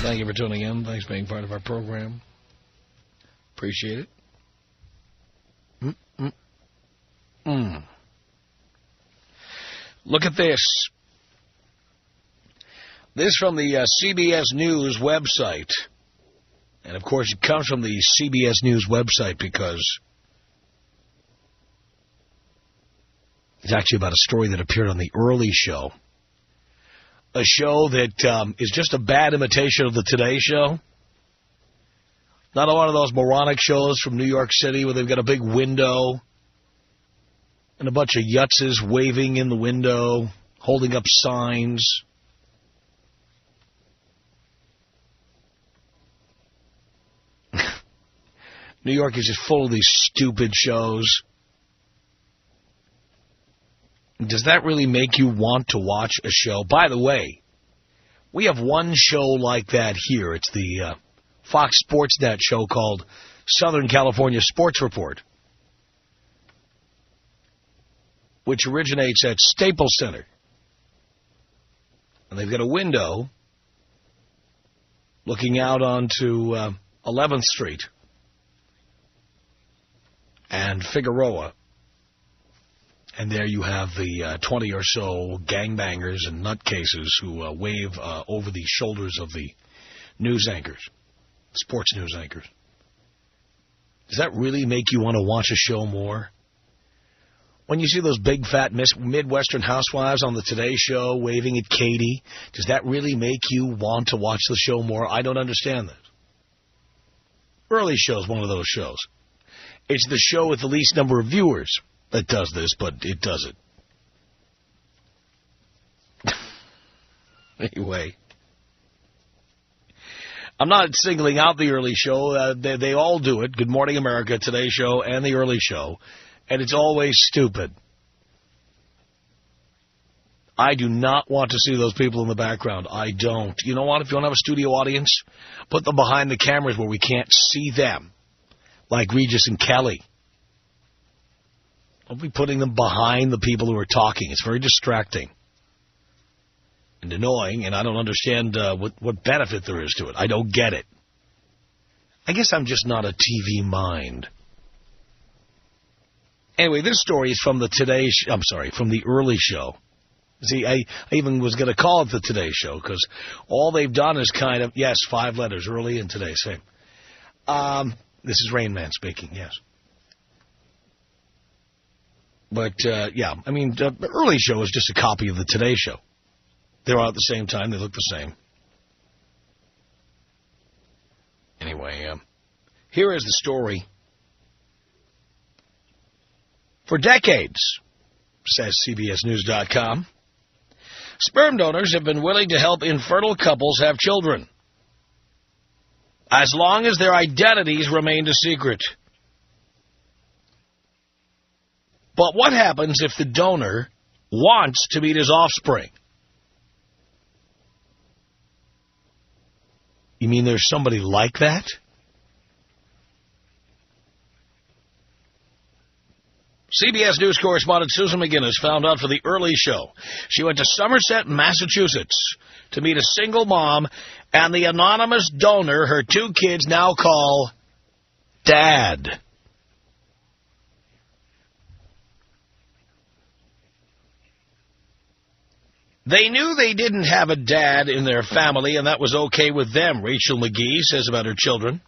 Thank you for tuning in. Thanks for being part of our program. Appreciate it. Look at this. This from the CBS News website. And, of course, it comes from the CBS News website because it's actually about a story that appeared on the Early Show. A show that is just a bad imitation of the Today Show. Not one of those moronic shows from New York City where they've got a big window and a bunch of yutzes waving in the window, holding up signs. New York is just full of these stupid shows. Does that really make you want to watch a show? By the way, we have one show like that here. It's the Fox Sports Net show called Southern California Sports Report, which originates at Staples Center. And they've got a window looking out onto 11th Street and Figueroa. And there you have the 20 or so gangbangers and nutcases who wave over the shoulders of the news anchors, sports news anchors. Does that really make you want to watch a show more? When you see those big, fat Midwestern housewives on the Today Show waving at Katie, does that really make you want to watch the show more? I don't understand that. Early Show is one of those shows. It's the show with the least number of viewers that does this, but it does it. Anyway, I'm not singling out the Early Show. They all do it. Good Morning America, Today Show, and the Early Show. And it's always stupid. I do not want to see those people in the background. I don't. You know what? If you want to have a studio audience, put them behind the cameras where we can't see them, like Regis and Kelly. Don't be putting them behind the people who are talking. It's very distracting and annoying, and I don't understand what benefit there is to it. I don't get it. I guess I'm just not a TV mind. Anyway, this story is from the from the Early Show. See, I even was going to call it the Today Show because all they've done is kind of, yes, 5 letters, Early and Today, same. This is Rain Man speaking, yes. But, yeah, I mean, the Early Show is just a copy of the Today Show. They're all at the same time. They look the same. Anyway, here is the story. For decades, says CBSNews.com, sperm donors have been willing to help infertile couples have children, as long as their identities remained a secret. But what happens if the donor wants to meet his offspring? You mean there's somebody like that? CBS News correspondent Susan McGinnis found out for the Early Show. She went to Somerset, Massachusetts to meet a single mom and the anonymous donor her 2 kids now call Dad. They knew they didn't have a dad in their family, and that was okay with them, Rachel McGee says about her children.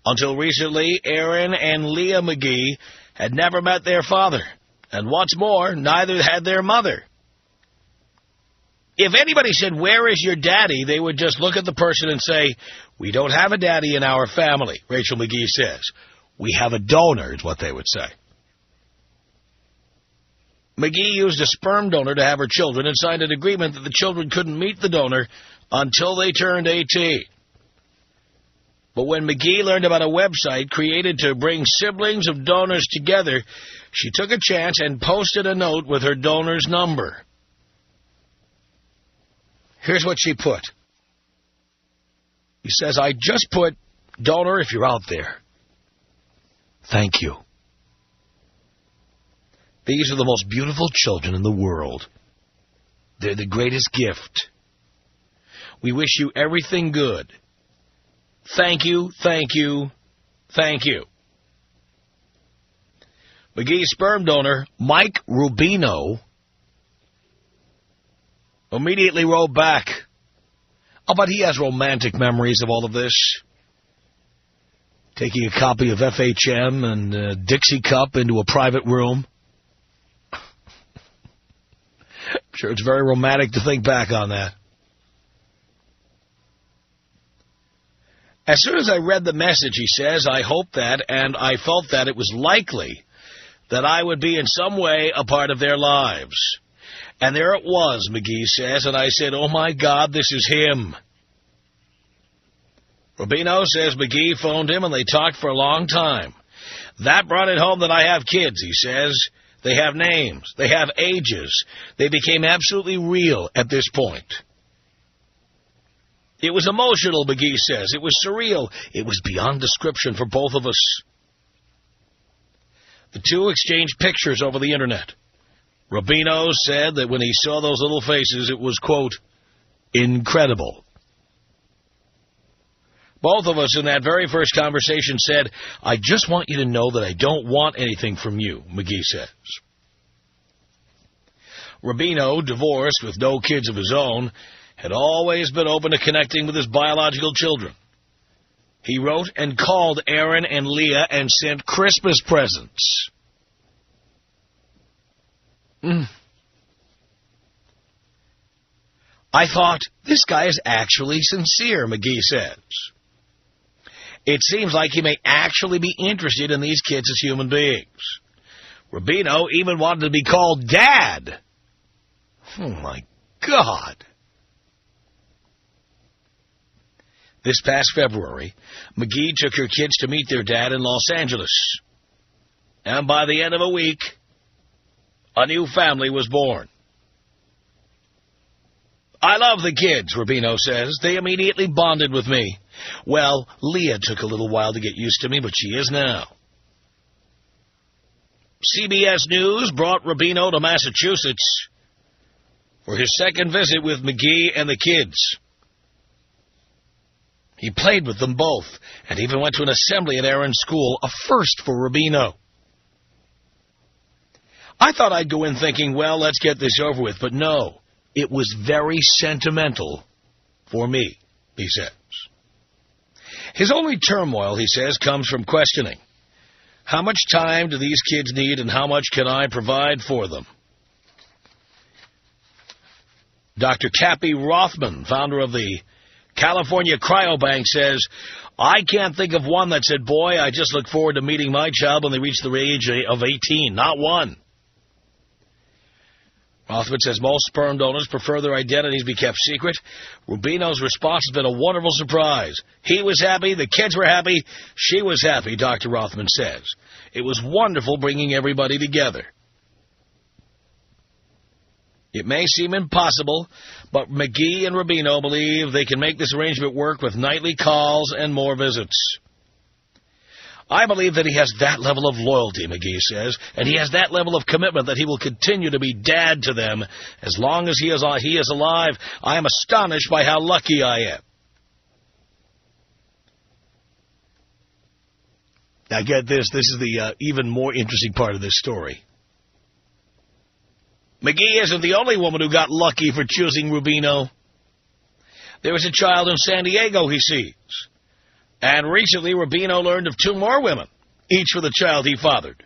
Until recently, Aaron and Leah McGee had never met their father, and what's more, neither had their mother. If anybody said, "Where is your daddy?" they would just look at the person and say, "We don't have a daddy in our family," Rachel McGee says. "We have a donor," is what they would say. McGee used a sperm donor to have her children and signed an agreement that the children couldn't meet the donor until they turned 18. But when McGee learned about a website created to bring siblings of donors together, she took a chance and posted a note with her donor's number. Here's what she put. He says, "I just put, donor, if you're out there, thank you. These are the most beautiful children in the world. They're the greatest gift. We wish you everything good. Thank you, thank you, thank you. McGee's sperm donor, Mike Rubino, immediately wrote back. Oh, but he has romantic memories of all of this. Taking a copy of FHM and a Dixie cup into a private room. I'm sure it's very romantic to think back on that. As soon as I read the message, he says, I hoped that, and I felt that it was likely that I would be in some way a part of their lives. And there it was, McGee says, and I said, oh my God, this is him. Rubino says McGee phoned him and they talked for a long time. That brought it home that I have kids, he says. They have names. They have ages. They became absolutely real at this point. It was emotional, McGee says. It was surreal. It was beyond description for both of us. The two exchanged pictures over the Internet. Rubino said that when he saw those little faces, it was, quote, incredible. Both of us in that very first conversation said, I just want you to know that I don't want anything from you, McGee says. Rubino, divorced with no kids of his own, had always been open to connecting with his biological children. He wrote and called Aaron and Leah and sent Christmas presents. I thought, this guy is actually sincere, McGee says. It seems like he may actually be interested in these kids as human beings. Rubino even wanted to be called Dad. Oh, my God. This past February, McGee took her kids to meet their dad in Los Angeles. And by the end of a week, a new family was born. I love the kids, Rubino says. They immediately bonded with me. Well, Leah took a little while to get used to me, but she is now. CBS News brought Rubino to Massachusetts for his second visit with McGee and the kids. He played with them both and even went to an assembly at Aaron's school, a first for Rubino. I thought I'd go in thinking, well, let's get this over with, but no. It was very sentimental for me, he says. His only turmoil, he says, comes from questioning. How much time do these kids need and how much can I provide for them? Dr. Cappy Rothman, founder of the California Cryobank, says, I can't think of one that said, boy, I just look forward to meeting my child when they reach the age of 18. Not one. Rothman says most sperm donors prefer their identities be kept secret. Rubino's response has been a wonderful surprise. He was happy, the kids were happy, she was happy, Dr. Rothman says. It was wonderful bringing everybody together. It may seem impossible, but McGee and Rubino believe they can make this arrangement work with nightly calls and more visits. I believe that he has that level of loyalty, McGee says, and he has that level of commitment that he will continue to be dad to them as long as he is alive. I am astonished by how lucky I am. Now get this. This is the even more interesting part of this story. McGee isn't the only woman who got lucky for choosing Rubino. There was a child in San Diego he sees. And recently, Rubino learned of two more women, each with a child he fathered.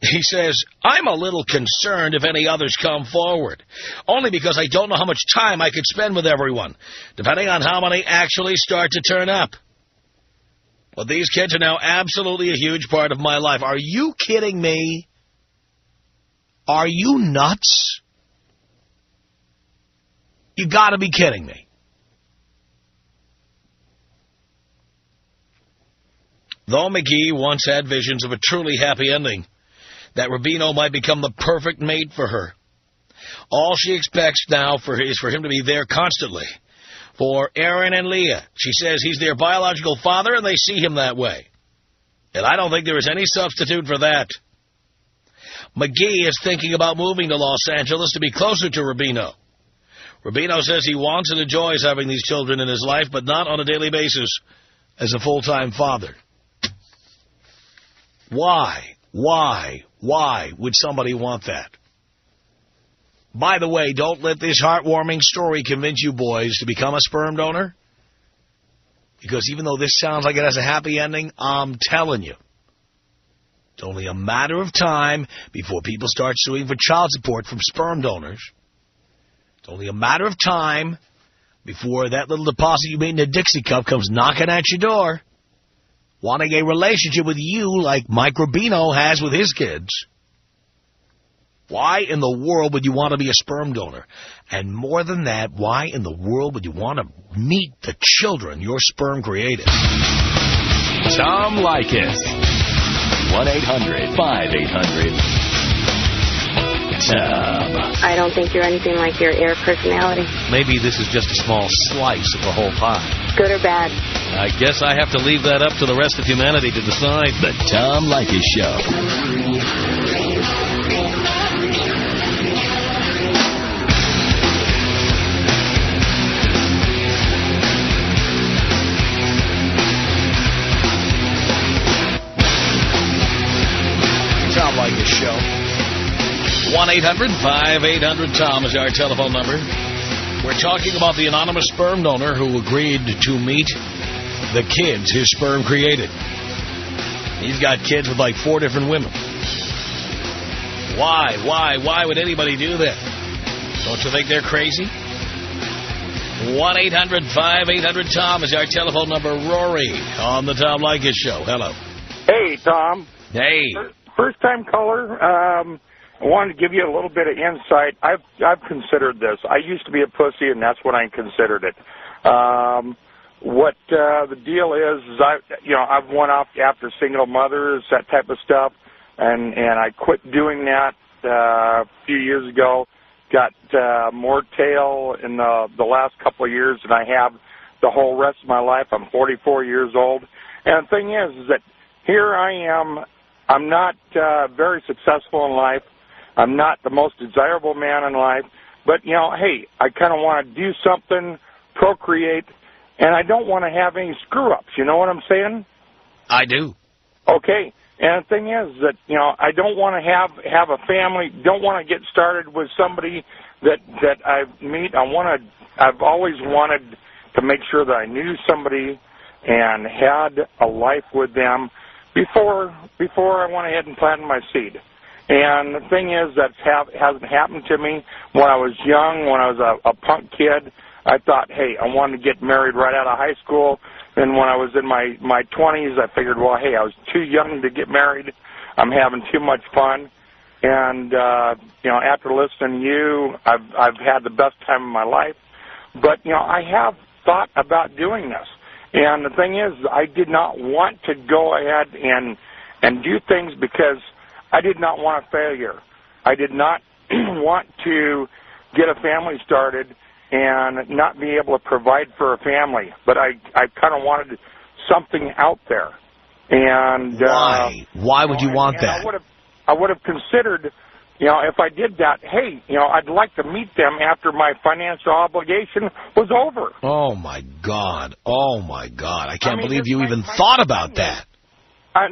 He says, I'm a little concerned if any others come forward, only because I don't know how much time I could spend with everyone, depending on how many actually start to turn up. But these kids are now absolutely a huge part of my life. Are you kidding me? Are you nuts? You got to be kidding me. Though McGee once had visions of a truly happy ending, that Rubino might become the perfect mate for her, all she expects now is for him to be there constantly. For Aaron and Leah, she says he's their biological father and they see him that way. And I don't think there is any substitute for that. McGee is thinking about moving to Los Angeles to be closer to Rubino. Rubino says he wants and enjoys having these children in his life, but not on a daily basis as a full-time father. Why would somebody want that? By the way, don't let this heartwarming story convince you boys to become a sperm donor. Because even though this sounds like it has a happy ending, I'm telling you, it's only a matter of time before people start suing for child support from sperm donors. It's only a matter of time before that little deposit you made in a Dixie cup comes knocking at your door, wanting a relationship with you like Mike Rubino has with his kids. Why in the world would you want to be a sperm donor? And more than that, why in the world would you want to meet the children your sperm created? Tom Leykis. 1-800-5800-TOM. I don't think you're anything like your air personality. Maybe this is just a small slice of the whole pie. Good or bad? I guess I have to leave that up to the rest of humanity to decide. The Tom Leykis Show. Tom Leykis Show. 1-800-5800-TOM is our telephone number. We're talking about the anonymous sperm donor who agreed to meet the kids his sperm created. He's got kids with like 4 different women. Why would anybody do that? Don't you think they're crazy? 1-800-5800-TOM is our telephone number. Rory on the Tom Leykis Show. Hello. Hey, Tom. Hey. First-time caller. I wanted to give you a little bit of insight. I've considered this. I used to be a pussy, and that's when I considered it. What the deal is I've went off after single mothers, that type of stuff, and I quit doing that a few years ago. Got more tail in the last couple of years than I have the whole rest of my life. I'm 44 years old, and the thing is that here I am. I'm not very successful in life. I'm not the most desirable man in life. But, hey, I kind of want to do something, procreate, and I don't want to have any screw-ups. You know what I'm saying? I do. Okay. And the thing is that, I don't want to have a family, don't want to get started with somebody that I meet. I've always wanted to make sure that I knew somebody and had a life with them before I went ahead and planted my seed. And the thing is, that hasn't happened to me. When I was young, when I was a punk kid, I thought, hey, I wanted to get married right out of high school. And when I was in my 20s, I figured, well, hey, I was too young to get married. I'm having too much fun. And, after listening to you, I've had the best time of my life. But, I have thought about doing this. And the thing is, I did not want to go ahead and do things because I did not want a failure. I did not want to get a family started and not be able to provide for a family. But I kind of wanted something out there. And why? Why would you want that? I would have considered, if I did that, hey, I'd like to meet them after my financial obligation was over. Oh, my God. I can't believe you even thought about that.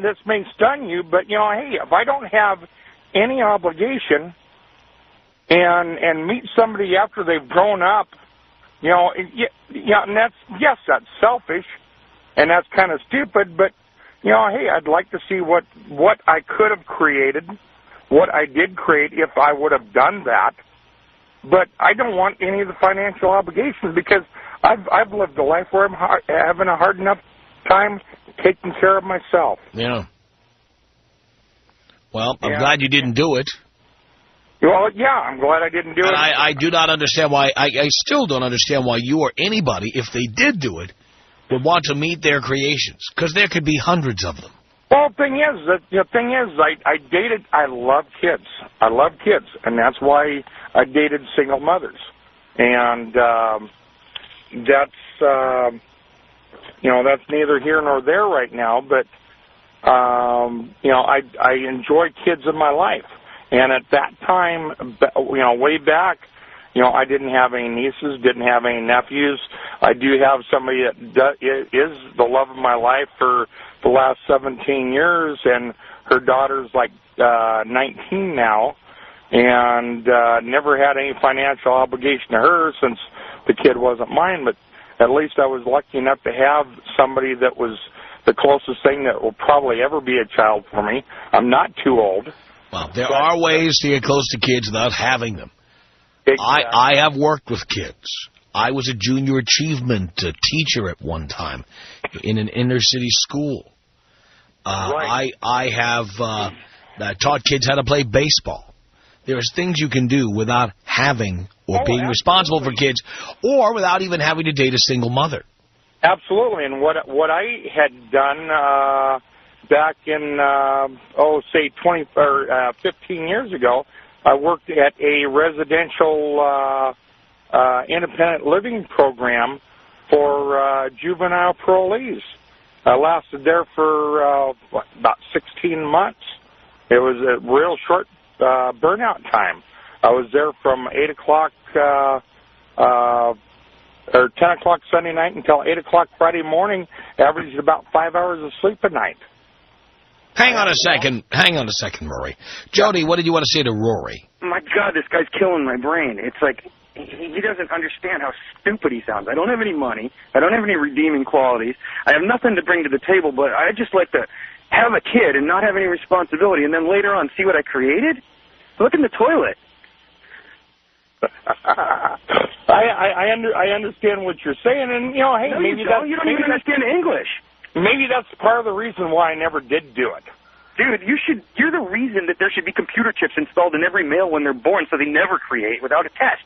This may stun you, but, hey, if I don't have any obligation and meet somebody after they've grown up, and that's selfish, and that's kind of stupid, but, hey, I'd like to see what I could have created, what I did create if I would have done that. But I don't want any of the financial obligations because I've lived a life where I'm having a hard enough time taking care of myself. Yeah. Well, I'm glad you didn't do it. Well, yeah, I'm glad I didn't do it. I do not understand why. I still don't understand why you or anybody, if they did do it, would want to meet their creations, because there could be hundreds of them. Well, the thing is, I dated. I love kids. I love kids, and that's why I dated single mothers. And that's that's neither here nor there right now. But I enjoy kids in my life. And at that time, way back, I didn't have any nieces, didn't have any nephews. I do have somebody that is the love of my life for the last 17 years, and her daughter's like 19 now, and never had any financial obligation to her since the kid wasn't mine, but at least I was lucky enough to have somebody that was the closest thing that will probably ever be a child for me. I'm not too old. Well, there are ways to get close to kids without having them. Exactly. I have worked with kids. I was a junior achievement teacher at one time in an inner-city school. Right. I have taught kids how to play baseball. There's things you can do without having or being responsible for kids, or without even having to date a single mother. Absolutely, and what I had done back in, say 20 or 15 years ago, I worked at a residential independent living program for juvenile parolees. I lasted there for about 16 months. It was a real short burnout time. I was there from 8 o'clock or 10 o'clock Sunday night until 8 o'clock Friday morning, averaged about 5 hours of sleep a night. Hang on a second, Rory. Jody, what did you want to say to Rory? My God, this guy's killing my brain. It's like he doesn't understand how stupid he sounds. I don't have any money. I don't have any redeeming qualities. I have nothing to bring to the table, but I just like to have a kid and not have any responsibility, and then later on see what I created? Look in the toilet. I understand what you're saying, and hey, no, maybe you don't even understand English. Maybe that's part of the reason why I never did do it. Dude, you're the reason that there should be computer chips installed in every male when they're born, so they never create without a test.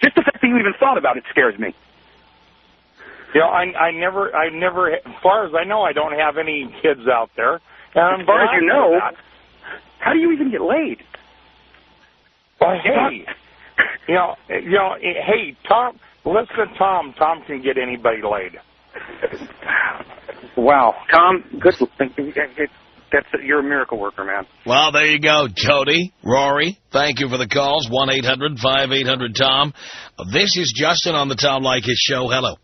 Just the fact that you even thought about it scares me. I never. As far as I know, I don't have any kids out there. As far as you know, how do you even get laid? Well, hey, hey, Tom, listen to Tom. Tom can get anybody laid. Wow, Tom, good. You're a miracle worker, man. Well, there you go, Jody, Rory. Thank you for the calls. 1-800-5800-TOM. This is Justin on the Tom Leykis Show. Hello.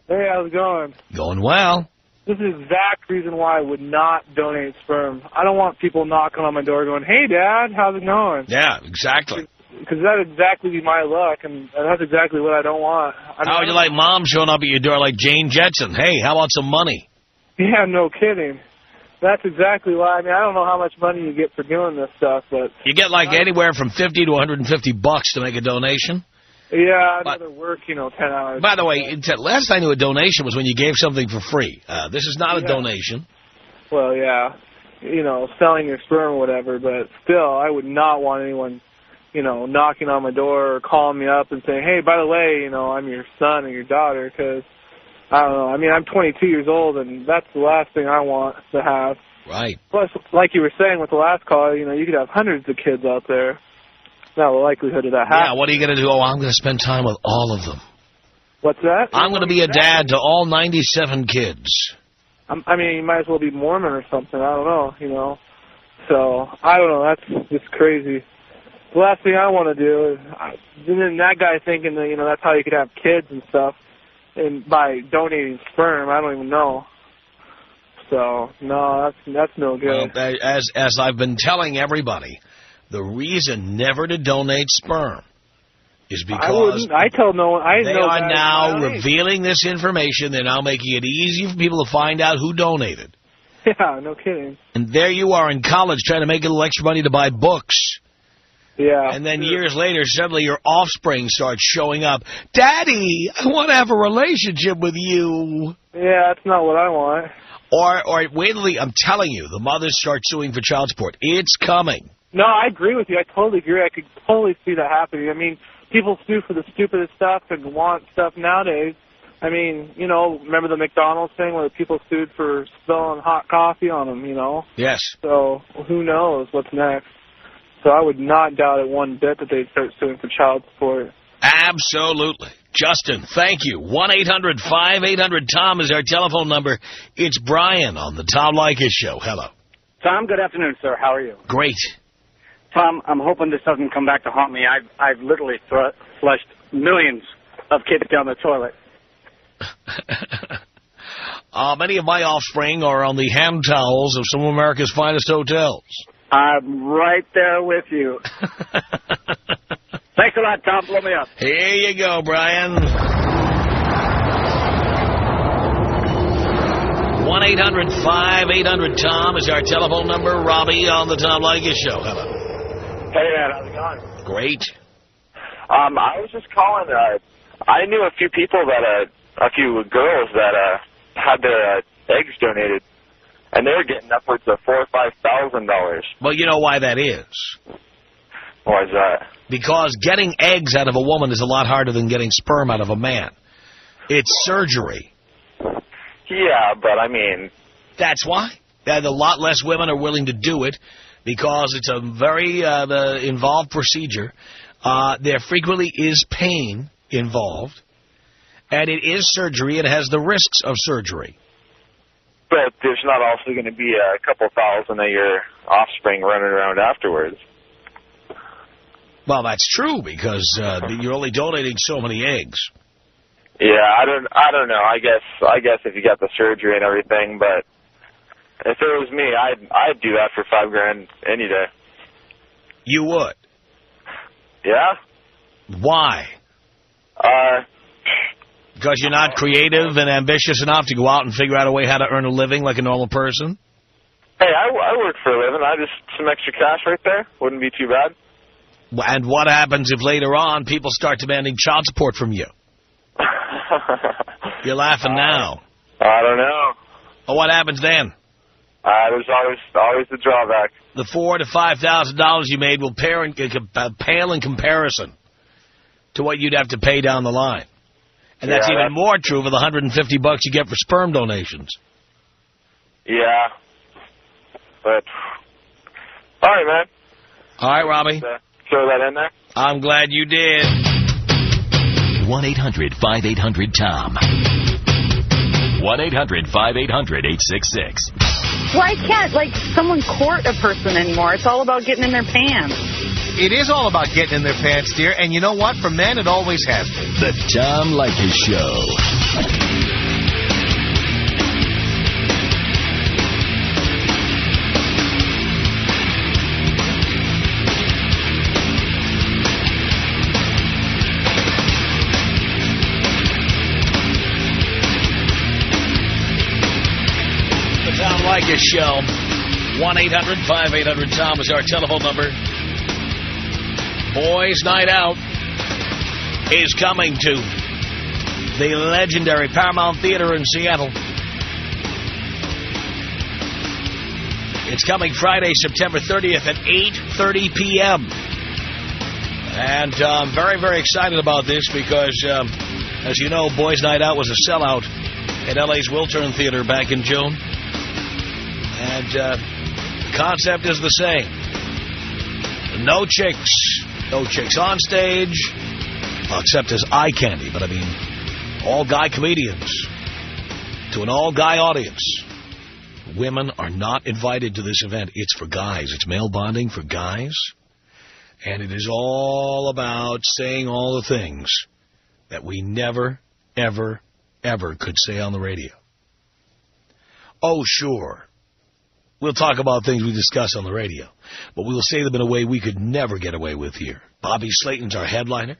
Hey, how's it going? Going well. This is the exact reason why I would not donate sperm. I don't want people knocking on my door going, "Hey, Dad, how's it going?" Yeah, exactly. Because that would exactly be my luck, and that's exactly what I don't want. How would you like Mom showing up at your door like Jane Jetson? Hey, how about some money? Yeah, no kidding. That's exactly why. I don't know how much money you get for doing this stuff, but you get like anywhere from $50 to $150 to make a donation. Yeah, I'd rather work, 10 hours. By the way, last I knew a donation was when you gave something for free. This is not a donation. Well, yeah, selling your sperm or whatever, but still, I would not want anyone, knocking on my door or calling me up and saying, "Hey, by the way, I'm your son or your daughter," because, I don't know, I'm 22 years old, and that's the last thing I want to have. Right. Plus, like you were saying with the last call, you could have hundreds of kids out there. Now, the likelihood of that happening. Yeah, what are you going to do? Oh, I'm going to spend time with all of them. What's that? I'm going to be a dad to all 97 kids. You might as well be Mormon or something. I don't know, So, I don't know. That's just crazy. The last thing I want to do is, then that guy thinking that, that's how you could have kids and stuff, and by donating sperm, I don't even know. So, no, that's no good. Well, as I've been telling everybody, the reason never to donate sperm is because I tell no one. They are now revealing this information. They're now making it easy for people to find out who donated. Yeah, no kidding. And there you are in college trying to make a little extra money to buy books. Yeah. And then years later, suddenly your offspring starts showing up. "Daddy, I want to have a relationship with you." Yeah, that's not what I want. Or wait till I'm telling you, the mothers start suing for child support. It's coming. No, I agree with you. I totally agree. I could totally see that happening. People sue for the stupidest stuff and want stuff nowadays. Remember the McDonald's thing where people sued for spilling hot coffee on them, Yes. So who knows what's next. So I would not doubt it one bit that they'd start suing for child support. Absolutely. Justin, thank you. 1-800-5800-TOM is our telephone number. It's Brian on the Tom Leykis Show. Hello. Tom, good afternoon, sir. How are you? Great. Tom, I'm hoping this doesn't come back to haunt me. I've literally flushed millions of kids down the toilet. Many of my offspring are on the hand towels of some of America's finest hotels. I'm right there with you. Thanks a lot, Tom. Blow me up. Here you go, Brian. 1-800-5800-TOM is our telephone number. Robbie on the Tom Leykis Show. Hello. Hey, man. How's it going? Great. I was just calling. I knew a few people that, a few girls that had their eggs donated, and they were getting upwards of $4,000 or $5,000. Well, you know why that is. Why is that? Because getting eggs out of a woman is a lot harder than getting sperm out of a man. It's surgery. Yeah, but I mean... That's why. A lot less women are willing to do it because it's a very involved procedure. There frequently is pain involved, and it is surgery. It has the risks of surgery. But there's not also going to be a couple thousand of your offspring running around afterwards. Well, that's true because you're only donating so many eggs. Yeah, I don't know. I guess if you got the surgery and everything, but if it was me, I'd do that for $5,000 any day. You would? Yeah. Why? Because you're not creative and ambitious enough to go out and figure out a way how to earn a living like a normal person? Hey, I work for a living. Some extra cash right there. Wouldn't be too bad. And what happens if later on people start demanding child support from you? You're laughing now. I don't know. Well, what happens then? There's always the drawback. The $4,000 to $5,000 you made will pale in comparison to what you'd have to pay down the line. And that's even more true for the $150 you get for sperm donations. Yeah. But, all right, man. All right, Robbie. Throw that in there. I'm glad you did. 1-800-5800-TOM. 1-800-5800-866. Why can't, someone court a person anymore? It's all about getting in their pants. It is all about getting in their pants, dear. And you know what? For men, it always has been. The Tom Leykis Show. Leykis Show. 1-800-5800-TOM is our telephone number. Boys Night Out is coming to the legendary Paramount Theater in Seattle. It's coming Friday, September 30th at 8:30 p.m. And I'm very, very excited about this because, as you know, Boys Night Out was a sellout at L.A.'s Wiltern Theater back in June. And the concept is the same. No chicks on stage, except as eye candy. But I mean, all guy comedians to an all guy audience. Women are not invited to this event. It's for guys. It's male bonding for guys. And it is all about saying all the things that we never, ever, ever could say on the radio. Oh, sure. We'll talk about things we discuss on the radio, but we will say them in a way we could never get away with here. Bobby Slayton's our headliner.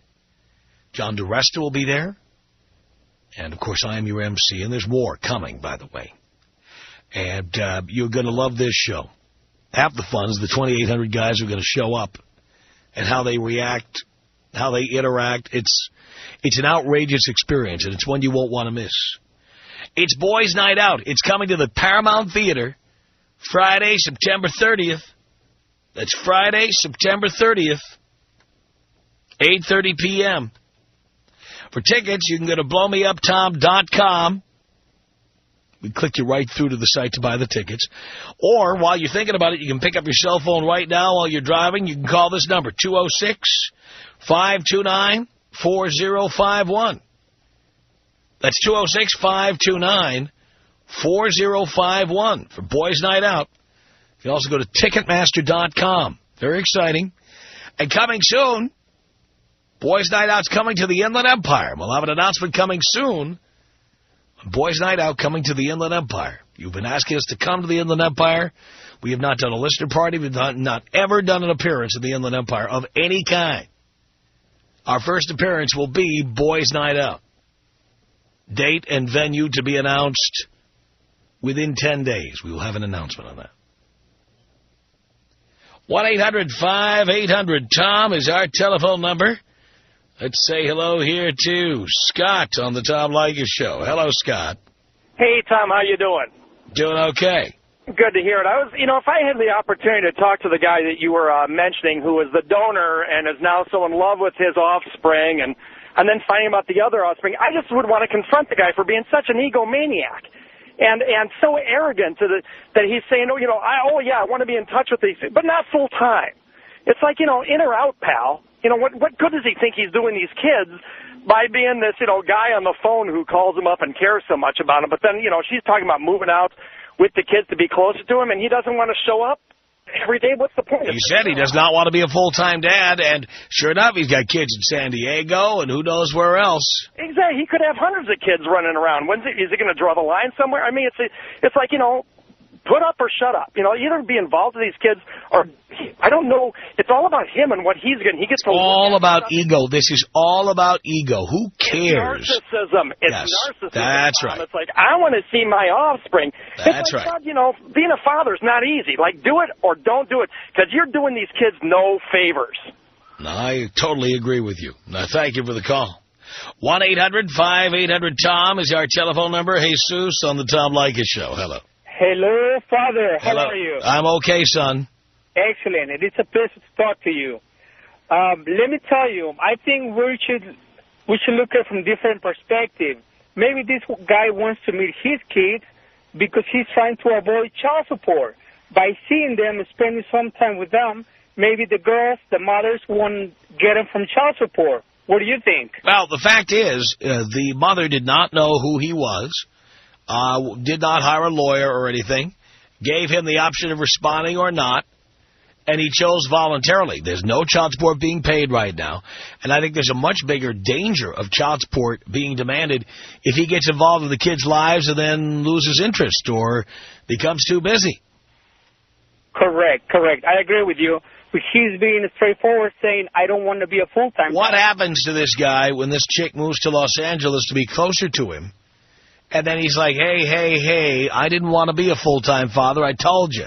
John DeResta will be there. And, of course, I am your MC, and there's more coming, by the way. And you're going to love this show. Half the fun is the 2,800 guys who are going to show up and how they react, how they interact. It's an outrageous experience, and it's one you won't want to miss. It's Boys Night Out. It's coming to the Paramount Theater Friday, September 30th. That's Friday, September 30th, 8:30 p.m. For tickets, you can go to blowmeuptom.com. We click you right through to the site to buy the tickets. Or, while you're thinking about it, you can pick up your cell phone right now while you're driving. You can call this number, 206-529-4051. That's 206-529-4051 for Boys Night Out. You can also go to Ticketmaster.com Very exciting. And coming soon, Boys Night Out's coming to the Inland Empire. We'll have an announcement coming soon. Boys Night Out coming to the Inland Empire. You've been asking us to come to the Inland Empire. We have not done a listener party. We've not ever done an appearance in the Inland Empire of any kind. Our first appearance will be Boys Night Out. Date and venue to be announced within 10 days. We will have an announcement on that. 1-800-5800-TOM is our telephone number. Let's say hello here to Scott on the Tom Leykis Show. Hello, Scott. Hey, Tom, how you doing? Doing okay. Good to hear it. If I had the opportunity to talk to the guy that you were mentioning who was the donor and is now so in love with his offspring and then finding out the other offspring, I just would want to confront the guy for being such an egomaniac and so arrogant that he's saying, I want to be in touch with these, but not full time. It's like, in or out, pal. What good does he think he's doing these kids by being this, guy on the phone who calls him up and cares so much about him? But then, she's talking about moving out with the kids to be closer to him, and he doesn't want to show up every day. What's the point? He said he does not want to be a full-time dad, and sure enough, he's got kids in San Diego and who knows where else. Exactly. He could have hundreds of kids running around. Is he going to draw the line somewhere? I mean, it's like, put up or shut up. Either be involved with these kids or, I don't know. It's all about him and what he's getting. He gets all about ego. This is all about ego. Who cares? It's narcissism. It's narcissism. That's right. It's like, I want to see my offspring. That's right. God, being a father's not easy. Like, do it or don't do it, because you're doing these kids no favors. I totally agree with you. Thank you for the call. 1-800-5800-TOM is our telephone number. Jesus on the Tom Leykis Show. Hello. Hello, Father. How are you? I'm okay, son. Excellent. It is a pleasure to talk to you. Let me tell you, I think we should look at it from different perspective. Maybe this guy wants to meet his kids because he's trying to avoid child support. By seeing them and spending some time with them, maybe the girls, the mothers, won't get him from child support. What do you think? Well, the fact is, the mother did not know who he was. Did not hire a lawyer or anything, gave him the option of responding or not, and he chose voluntarily. There's no child support being paid right now, and I think there's a much bigger danger of child support being demanded if he gets involved in the kids' lives and then loses interest or becomes too busy. Correct. I agree with you. But he's being straightforward, saying, I don't want to be a full-time. What happens to this guy when this chick moves to Los Angeles to be closer to him? And then he's like, hey, I didn't want to be a full-time father. I told you.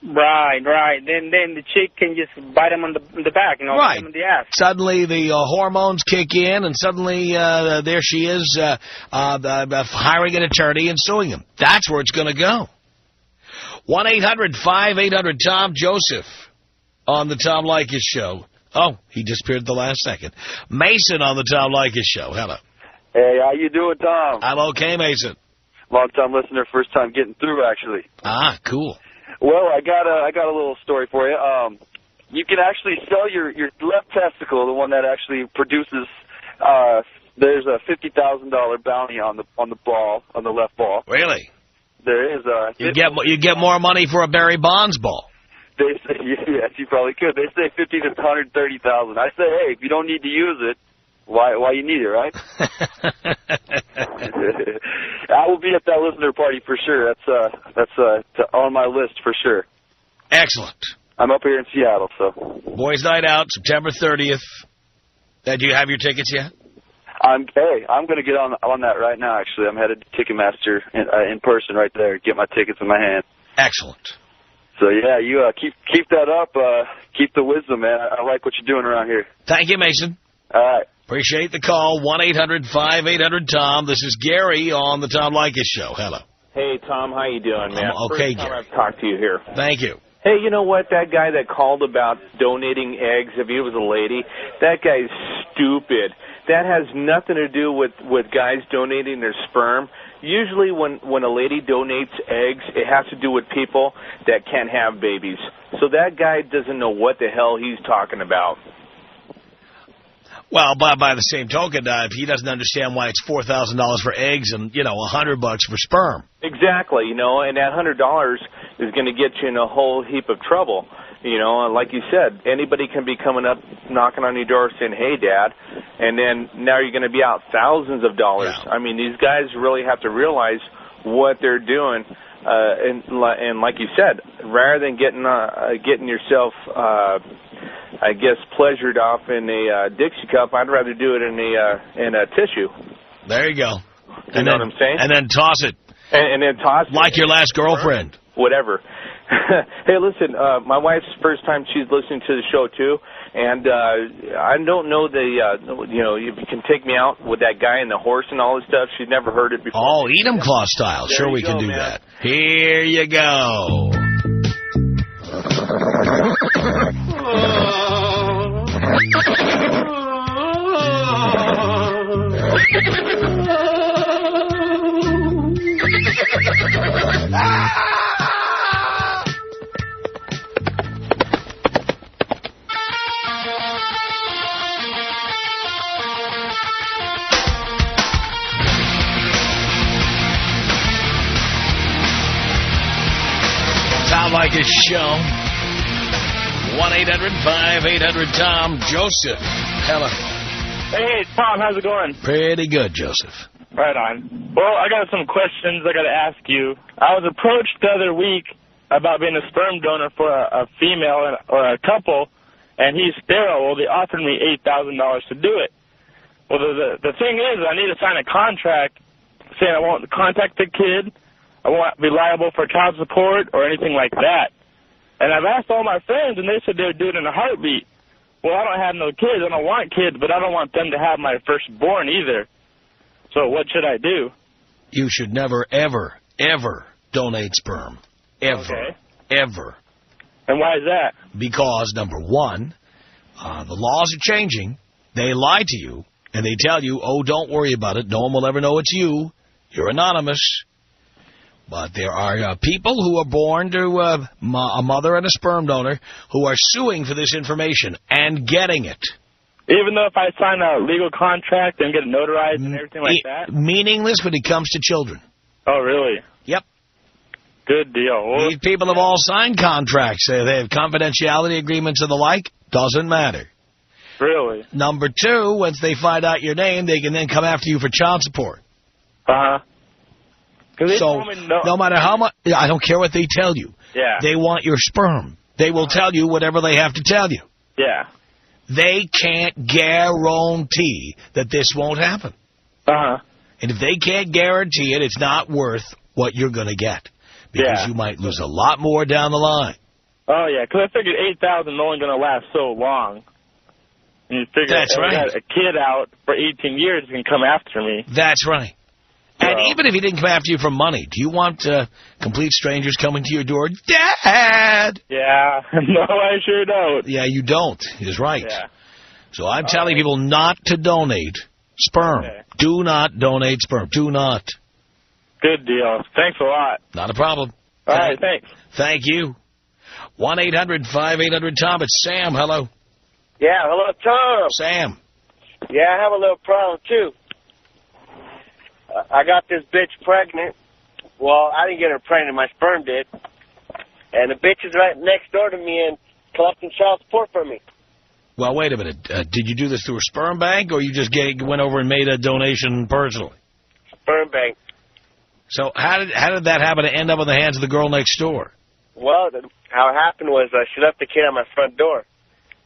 Right. Then the chick can just bite him on the back, bite him on the ass. Suddenly the hormones kick in, and suddenly there she is hiring an attorney and suing him. That's where it's going to go. 1-800-5800-TOM. Joseph on the Tom Leykis Show. Oh, he disappeared at the last second. Mason on the Tom Leykis Show. Hello. Hey, how you doing, Tom? I'm okay, Mason. Long-time listener, first time getting through, actually. Ah, cool. Well, I got a little story for you. You can actually sell your left testicle, the one that actually produces. There's a $50,000 bounty on the ball, on the left ball. Really? There is. You get more money for a Barry Bonds ball. They say yes, you probably could. They say $50,000 to $130,000. I say, hey, if you don't need to use it, why you need it, right? I will be at that listener party for sure. That's on my list for sure. Excellent. I'm up here in Seattle, so. Boys Night Out, September 30th. Do you have your tickets yet? I'm going to get on that right now. Actually, I'm headed to Ticketmaster in person right there. Get my tickets in my hand. Excellent. So yeah, you keep that up. Keep the wisdom, man. I like what you're doing around here. Thank you, Mason. All right. Appreciate the call. 1-800-5800-TOM. This is Gary on the Tom Leykis Show. Hello. Hey, Tom. How you doing, man? I'm okay, First time Gary. I've talked to you here. Thank you. Hey, you know what? That guy that called about donating eggs, if he was a lady, that guy's stupid. That has nothing to do with guys donating their sperm. Usually when a lady donates eggs, it has to do with people that can't have babies. So that guy doesn't know what the hell he's talking about. Well, by the same token, he doesn't understand why it's $4,000 for eggs and, $100 for sperm. Exactly, and that $100 is going to get you in a whole heap of trouble. You know, like you said, anybody can be coming up, knocking on your door saying, hey, Dad, and then now you're going to be out thousands of dollars. Yeah. I mean, these guys really have to realize what they're doing. And like you said, rather than getting yourself, I guess, pleasured off in a Dixie cup, I'd rather do it in a tissue. There you go. You know what I'm saying? And then toss it. And then toss it. Like your last girlfriend. Whatever. Hey, listen, my wife's first time she's listening to the show, too, and I don't know if you can take me out with that guy and the horse and all this stuff. She'd never heard it before. Oh, eat 'em claw style. Sure, we can do that. Here you go. Tom Leykis Show. 1-800-5800-TOM. Joseph. Hello. Hey, Tom. How's it going? Pretty good, Joseph. Right on. Well, I got some questions I got to ask you. I was approached the other week about being a sperm donor for a female or a couple, and he's sterile. Well, they offered me $8,000 to do it. Well, the thing is, I need to sign a contract saying I won't contact the kid, I won't be liable for child support or anything like that. And I've asked all my friends, and they said they would do it in a heartbeat. Well, I don't have no kids. I don't want kids, but I don't want them to have my firstborn either. So what should I do? You should never, ever, ever donate sperm. Ever. Okay. Ever. And why is that? Because, number one, the laws are changing. They lie to you, and they tell you, oh, don't worry about it. No one will ever know it's you. You're anonymous. But there are people who are born to a mother and a sperm donor who are suing for this information and getting it. Even though if I sign a legal contract and get it notarized and everything like that? Meaningless when it comes to children. Oh, really? Yep. Good deal. Well, these people have all signed contracts. They have confidentiality agreements and the like. Doesn't matter. Really? Number two, once they find out your name, they can then come after you for child support. Uh-huh. So, no matter how much, I don't care what they tell you. Yeah. They want your sperm. They will tell you whatever they have to tell you. Yeah. They can't guarantee that this won't happen. Uh-huh. And if they can't guarantee it, it's not worth what you're going to get. Because you might lose a lot more down the line. Oh, yeah, because I figured 8,000 is only going to last so long. And you figure That's right. I got a kid out for 18 years can come after me. That's right. And even if he didn't come after you for money, do you want complete strangers coming to your door? Dad! Yeah. No, I sure don't. Yeah, you don't. He's right. Yeah. So I'm telling people not to donate sperm. Okay. Do not donate sperm. Do not. Good deal. Thanks a lot. Not a problem. All right, thanks. Thank you. 1-800-5800-TOM. It's Sam. Hello. Yeah, hello, Tom. Sam. Yeah, I have a little problem, too. I got this bitch pregnant. Well, I didn't get her pregnant. My sperm did. And the bitch is right next door to me and collecting child support from me. Well, wait a minute. Did you do this through a sperm bank, or you just went over and made a donation personally? Sperm bank. So how did that happen to end up in the hands of the girl next door? Well, how it happened was she left the kid on my front door.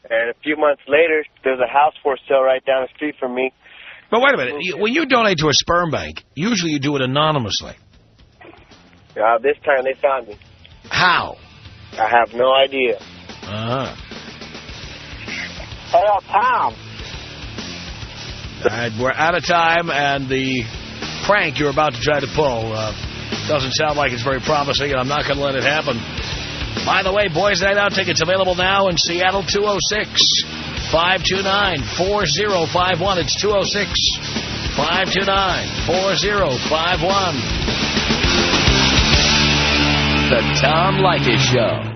And a few months later, there's a house for sale right down the street from me. But wait a minute. When you donate to a sperm bank, usually you do it anonymously. This time they found me. How? I have no idea. Uh-huh. Hello, Tom. All right, we're out of time, and the prank you're about to try to pull doesn't sound like it's very promising, and I'm not going to let it happen. By the way, Boys Night Out tickets available now in Seattle, 206-529-4051. It's 206-529-4051. The Tom Leykis Show.